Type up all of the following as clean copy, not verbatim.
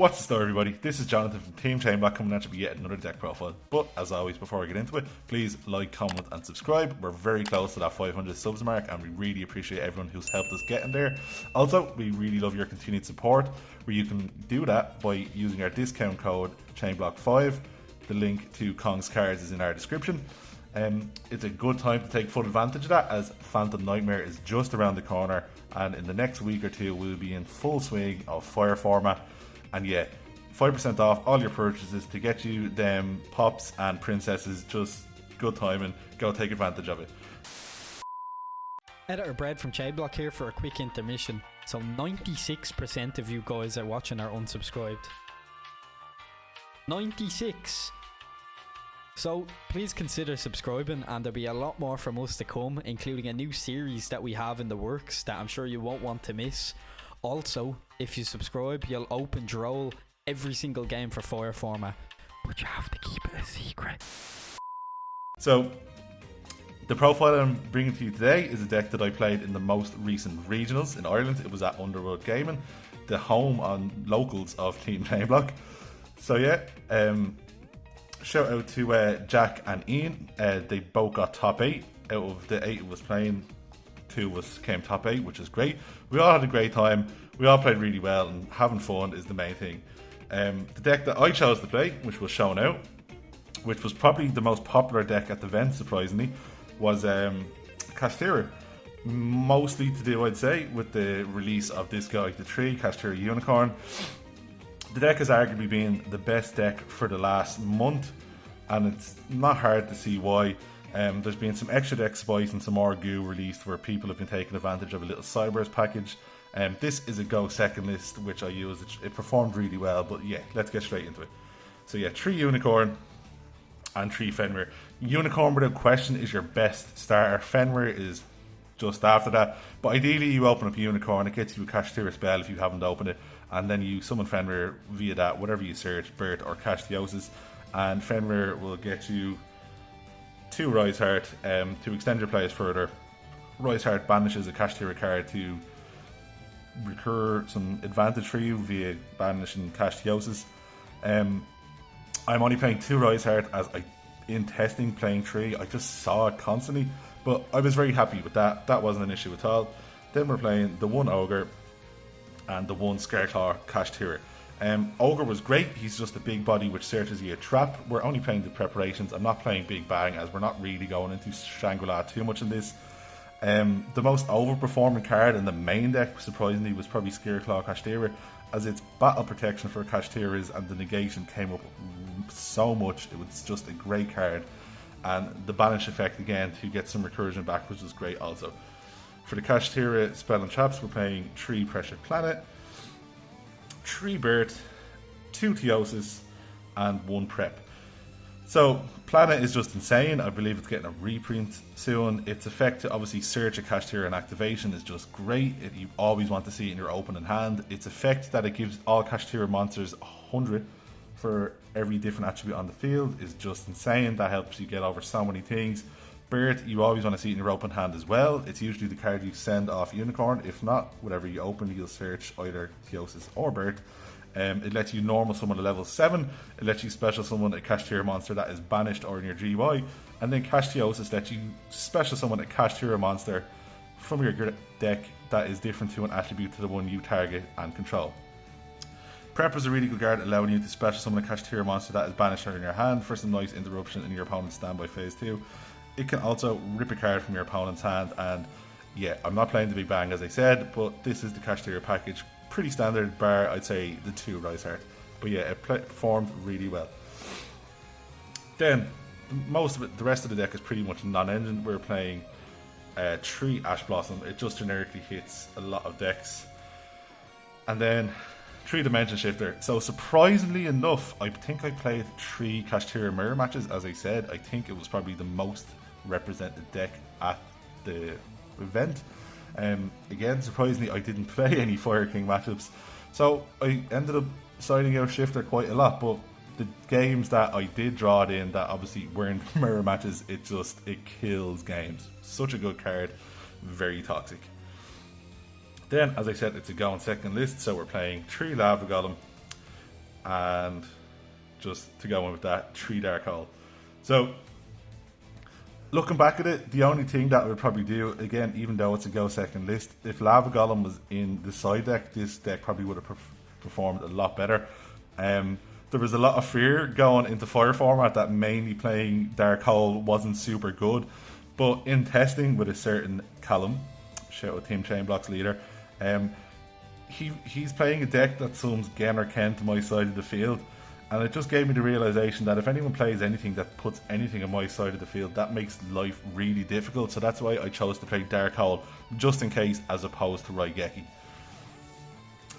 What's the story, everybody? This is Jonathan from Team ChainBlock coming at you with yet another deck profile. But as always, before I get into it, please like, comment and subscribe. We're very close to that 500 subs mark and we really appreciate everyone who's helped us get in there. Also, we really love your continued support, where you can do that by using our discount code ChainBlock5. The link to Kong's cards is in our description. It's a good time to take full advantage of that, as Phantom Nightmare is just around the corner, and in the next week or two we'll be in full swing of fire format. And yeah, 5% off all your purchases to get you them pops and princesses. Just good timing. Go take advantage of it. Editor Bread from ChainBlock here for a quick intermission. So 96% of you guys are watching are unsubscribed. 96! So please consider subscribing, and there'll be a lot more from us to come, including a new series that we have in the works that I'm sure you won't want to miss. Also, if you subscribe, you'll open Droll every single game for Fire Format, but you have to keep it a secret. So, the profile I'm bringing to you today is a deck that I played in the most recent regionals in Ireland. It was at UnderWorld Gaming, the home on locals of Team ChainBlock. So yeah, shout out to Jack and Ian. They both got top 8 out of the 8 was playing. 2 came top 8, which is great. We all had a great time. We all played really well, and having fun is the main thing. The deck that I chose to play, which was shown out, which was probably the most popular deck at the event, surprisingly, was Kashtira. Mostly to do, I'd say, with the release of this guy, the tree, Kashtira Unicorn. The deck has arguably been the best deck for the last month, and it's not hard to see why. There's been some extra deck spice and some more goo released where people have been taking advantage of a little Cyber's package. This is a go second list which I used. It performed really well, but yeah, let's get straight into it. So yeah, 3 Unicorn and 3 Fenrir. Unicorn without question is your best starter. Fenrir is just after that, but ideally you open up Unicorn, it gets you a Kashtira spell if you haven't opened it, and then you summon Fenrir via that, whatever you search, Bert or Kashtiosis, and Fenrir will get you 2 Rise Heart to extend your plays further. Rise Heart banishes a Kashtira card to recur some advantage for you via banishing Kashtiosis. I'm only playing 2 Rise Heart as in testing playing 3. I just saw it constantly, but I was very happy with that. That wasn't an issue at all. Then we're playing the 1 Ogre and the 1 Scareclaw Kashtira. Ogre was great. He's just a big body which searches you a trap. We're only playing the preparations. I'm not playing Big Bang, as we're not really going into Shangri-La too much in this. The most overperforming card in the main deck, surprisingly, was probably Scareclaw Kashtira, as its battle protection for Kashtiras and the negation came up so much. It was just a great card, and the banish effect again to get some recursion back, which was great also. For the Kashtira spell and traps, we're playing 3 Pressure Planet, 3 Bert, 2 Theosis, and 1 Prep. So Planet is just insane. I believe it's getting a reprint soon. Its effect to obviously search a Kashtira and activation is just great. You always want to see it in your opening hand. Its effect that it gives all Kashtira monsters 100 for every different attribute on the field is just insane. That helps you get over so many things. Bert, you always want to see it in your open hand as well. It's usually the card you send off Unicorn. If not, whatever you open, you'll search either Theosis or Bert. It lets you normal summon a level 7. It lets you special summon a Kashtira monster that is banished or in your GY. And then Kashtiosis lets you special summon a Kashtira monster from your deck that is different to an attribute to the one you target and control. Prep is a really good card, allowing you to special summon a Kashtira monster that is banished or in your hand for some nice interruption in your opponent's standby phase 2. It can also rip a card from your opponent's hand, and yeah, I'm not playing the Big Bang as I said, but this is the Kashtira package. Pretty standard, bar I'd say the 2 Rise Heart. But yeah, it performed really well. Then, most of it, the rest of the deck is pretty much non-engine. We're playing 3 Ash Blossom. It just generically hits a lot of decks. And then 3 Dimension Shifter. So surprisingly enough, I think I played 3 Kashtira mirror matches. As I said, I think it was probably the most represented deck at the event. Again, surprisingly, I didn't play any Fire King matchups, so I ended up siding out Shifter quite a lot. But the games that I did draw it in, that obviously weren't mirror matches, it kills games. Such a good card, very toxic. Then, as I said, it's a go on second list, so we're playing 3 Lava Golem, and just to go in with that, 3 Dark Hole. So looking back at it, the only thing that I would probably do, again, even though it's a go second list, if Lava Golem was in the side deck, this deck probably would have performed a lot better. There was a lot of fear going into Fire format that mainly playing Dark Hole wasn't super good, but in testing with a certain Callum, shout out Team ChainBlock's leader, he's playing a deck that sums Gen or Ken to my side of the field, and it just gave me the realization that if anyone plays anything that puts anything on my side of the field, that makes life really difficult. So that's why I chose to play Dark Hole, just in case, as opposed to Raigeki.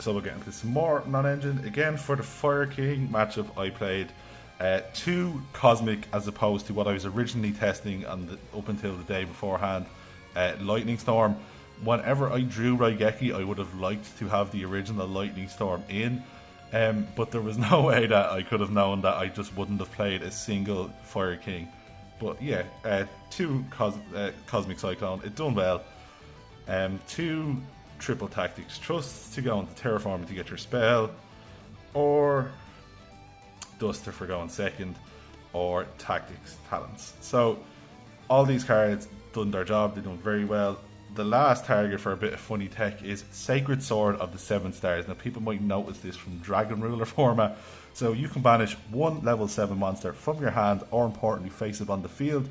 So we'll get into some more non-engine. Again, for the Fire King matchup, I played 2 Cosmic as opposed to what I was originally testing up until the day beforehand, Lightning Storm. Whenever I drew Raigeki, I would have liked to have the original Lightning Storm in, but there was no way that I could have known that I just wouldn't have played a single Fire King. But yeah, 2 Cosmic Cyclone, it done well. 2 Triple Tactics Trust to go into Terraforming to get your spell, or Duster for going second, or Tactics Talents. So all these cards done their job, they've done very well. The last target for a bit of funny tech is Sacred Sword of the 7 stars. Now people might notice this from Dragon Ruler format. So you can banish 1 level 7 monster from your hand, or importantly face it on the field,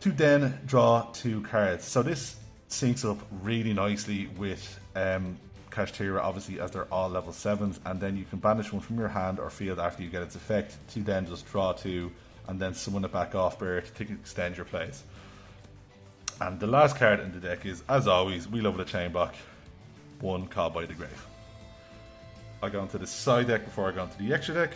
to then draw 2 cards. So this syncs up really nicely with Kashtira, obviously, as they're all level 7s, and then you can banish one from your hand or field after you get its effect to then just draw 2 and then summon it back off bird to extend your plays. And the last card in the deck is, as always, we love the ChainBlock, 1 Called by the Grave. I'll go into the side deck before I go into the extra deck.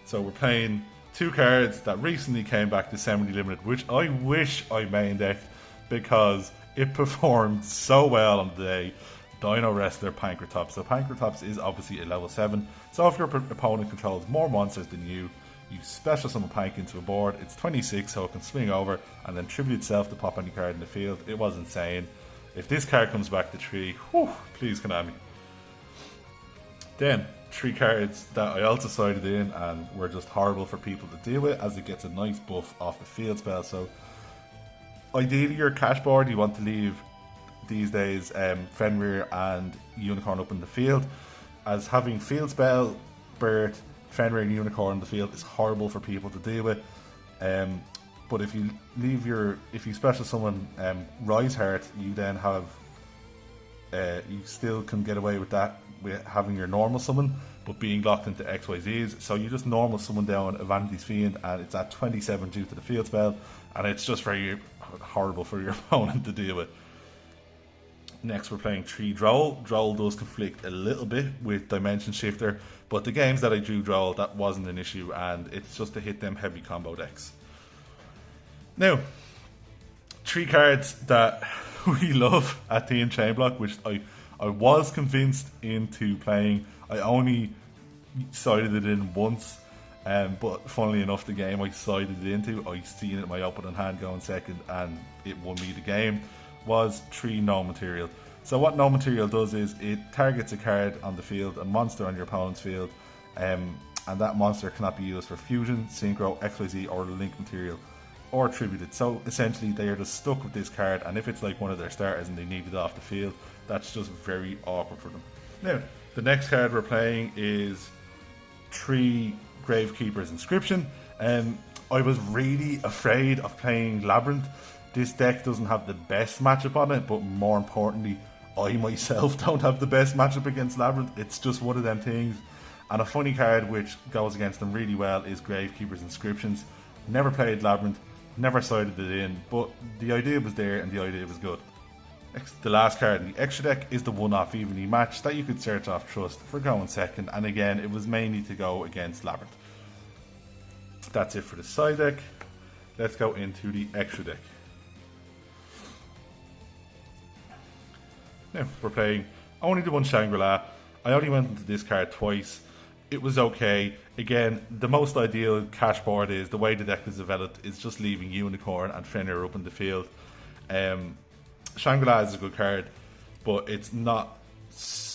So we're playing 2 cards that recently came back to semi-limited, which I wish I main decked because it performed so well on the day. Dino Wrestler Pankratops. So Pankratops is obviously a level 7. So if your opponent controls more monsters than you special summon Pank into a board. It's 26, so it can swing over and then tribute itself to pop any card in the field. It was insane. If this card comes back to 3, whew, please Konami. Then 3 cards that I also sided in and were just horrible for people to deal with, as it gets a nice buff off the field spell. So ideally your cash board, you want to leave these days Fenrir and Unicorn up in the field, as having field spell, Bird, Fenrir and Unicorn in the field is horrible for people to deal with. But if you special summon Rise Heart, you then have you still can get away with that with having your normal summon, but being locked into XYZs. So you just normal summon down a Vanity's Fiend, and it's at 27 due to the field spell, and it's just very horrible for your opponent to deal with. Next, we're playing 3 Droll. Droll does conflict a little bit with Dimension Shifter, but the games that I drew Droll, that wasn't an issue, and it's just to hit them heavy combo decks. Now, 3 cards that we love at Team ChainBlock, which I was convinced into playing. I only sided it in once, but funnily enough, the game I sided it into, I seen it in my opening hand going second, and it won me the game. Was 3 No Material. So what No Material does is it targets a card on the field, a monster on your opponent's field, and that monster cannot be used for fusion, synchro, XYZ, or link material, or attributed. So essentially they are just stuck with this card, and if it's like one of their starters and they need it off the field, that's just very awkward for them. Now, the next card we're playing is 3 Gravekeeper's Inscription. I was really afraid of playing Labyrinth. This deck doesn't have the best matchup on it, but more importantly, I myself don't have the best matchup against Labyrinth. It's just one of them things. And a funny card which goes against them really well is Gravekeeper's Inscriptions. Never played Labyrinth, never sided it in, but the idea was there and the idea was good. Next, the last card in the extra deck is the one-off evenly match that you could search off Trust for going second, and again, it was mainly to go against Labyrinth. That's it for the side deck. Let's go into the extra deck. Now, we're playing only the one Shangri-La. I only went into this card twice. It was okay. Again, the most ideal cash board is, the way the deck is developed, is just leaving Unicorn and Fenrir up in the field. Shangri-La is a good card, but it's not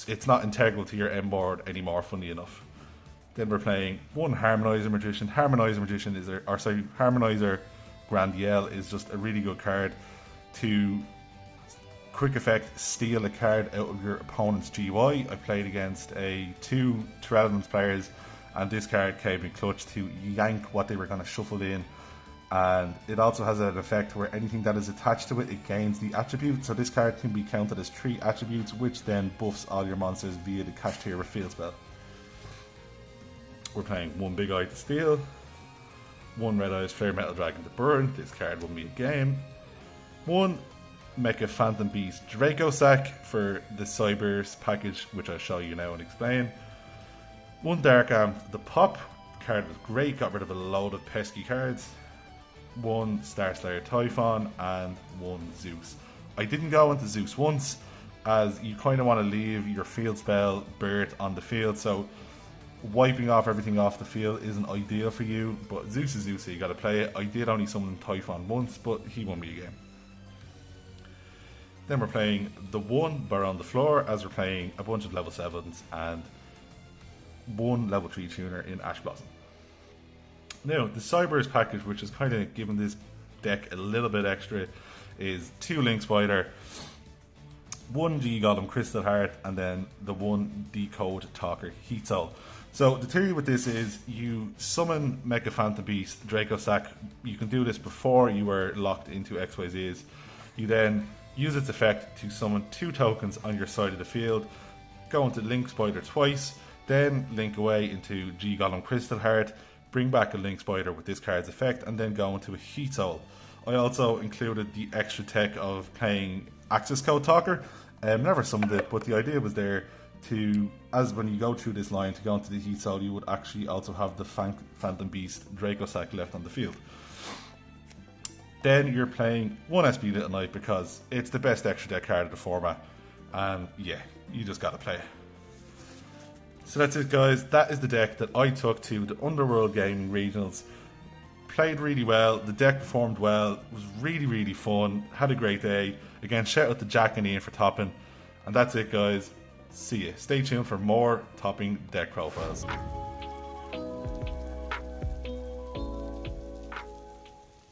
integral to your end board anymore, funny enough. Then we're playing one Harmonizer Magician. Harmonizer Magician is, Harmonizer Grandiel is just a really good card to quick effect steal a card out of your opponent's GUI. I played against two Terrellums players, and this card came in clutch to yank what they were going to shuffle in. And it also has an effect where anything that is attached to it, it gains the attribute. So this card can be counted as 3 attributes, which then buffs all your monsters via the Kashtira field spell. We're playing one Big Eye to steal, one Red Eyes Flare Metal Dragon to burn. This card won me a game. One Mecha Phantom Beast Draco Sack for the Cybers package, which I'll show you now and explain. One Dark Arm the pop. Card was great, got rid of a load of pesky cards. One Star Slayer Typhon and one Zeus. I didn't go into Zeus once, as you kind of want to leave your field spell Bird on the field, so wiping off everything off the field isn't ideal for you, but Zeus is Zeus, so you got to play it. I did only summon Typhon once, but he won me a game. Then we're playing the one Bar on the Floor, as we're playing a bunch of level 7s and one level 3 tuner in Ash Blossom. Now, the Cybers package, which is kind of giving this deck a little bit extra, is 2 Link Spider, 1 G Golem Crystal Heart, and then the 1 Decode Talker Heat Soul. So the theory with this is you summon Mecha Phantom Beast Draco Sack. You can do this before you were locked into XYZs. You then use its effect to summon 2 tokens on your side of the field, go into Link Spider twice, then link away into G Golem Crystal Heart, bring back a Link Spider with this card's effect, and then go into a Heat Soul. I also included the extra tech of playing Access Code Talker. Never summoned it, but the idea was there to, as when you go through this line to go into the Heat Soul, you would actually also have the Phantom Beast Draco Sack left on the field. Then you're playing one SP Little Knight because it's the best extra deck card of the format, and yeah, you just gotta play it. So that's it, guys. That is the deck that I took to the UnderWorld Gaming Regionals. Played really well, the deck performed well, it was really fun, had a great day. Again, shout out to Jack and Ian for topping. And that's it, guys. See ya. Stay tuned for more topping deck profiles.